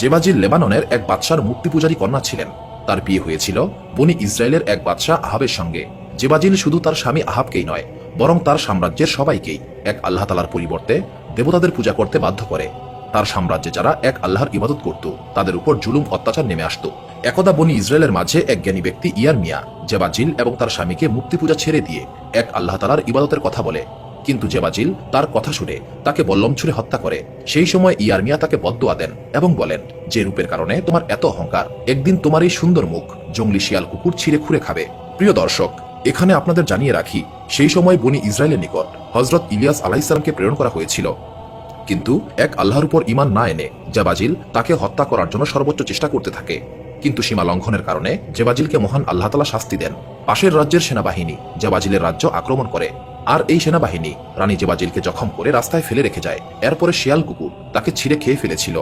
জেবাজিল লেবাননের এক বাদশার মূর্তি পূজারী কন্যা ছিলেন। তার বিয়ে হয়েছিল বনি ইসরায়েলের এক বাদশাহ আহাবের সঙ্গে। জেবাজিল শুধু তার স্বামী আহাবকেই নয়, বরং তার সাম্রাজ্যের সবাইকেই এক আল্লাহ তাআলার পরিবর্তে দেবতাদের পূজা করতে বাধ্য করে। তার সাম্রাজ্যে যারা এক আল্লাহর ইবাদত করত, তাদের উপর জুলুম অত্যাচার নেমে আসত। একদা বনি ইসরায়েলের মাঝে এক জ্ঞানী ব্যক্তি ইয়ারমিয়া জেবাজিল এবং তার স্বামীকে মূর্তি পূজা ছেড়ে দিয়ে এক আল্লাহ তাআলার ইবাদতের কথা বলে। কিন্তু জেবাজিল তার কথা শুনে তাকে বল্লম ছুঁড়ে হত্যা করে। সেই সময় ইয়ারমিয়া তাকে বদদুয়া দেন এবং বলেন, যে রূপের কারণে তোমার এত অহংকার, একদিন তোমার এই সুন্দর মুখ জঙ্গলি শিয়াল কুকুর ছিঁড়ে খুঁড়ে খাবে। প্রিয় দর্শক, এখানে আপনাদের জানিয়ে রাখি, সেই সময় বনি ইসরায়েলের নিকট হযরত ইলিয়াস আলাইহিস সালামকে প্রেরণ করা হয়েছিল। কিন্তু এক আল্লাহর উপর ঈমান না এনে জেবাজিল তাকে হত্যা করার জন্য সর্বোচ্চ চেষ্টা করতে থাকে। কিন্তু সীমা লঙ্ঘনের কারণে জেবাজিলকে মহান আল্লাহ তাআলা শাস্তি দেন। পাশের রাজ্যের সেনাবাহিনী জেবাজিলের রাজ্য আক্রমণ করে, আর এই সেনাবাহিনী রানী জেবাজিলকে জখম করে রাস্তায় ফেলে রেখে যায়। এরপরে শিয়াল কুকুর তাকে ছিঁড়ে খেয়ে ফেলেছিল।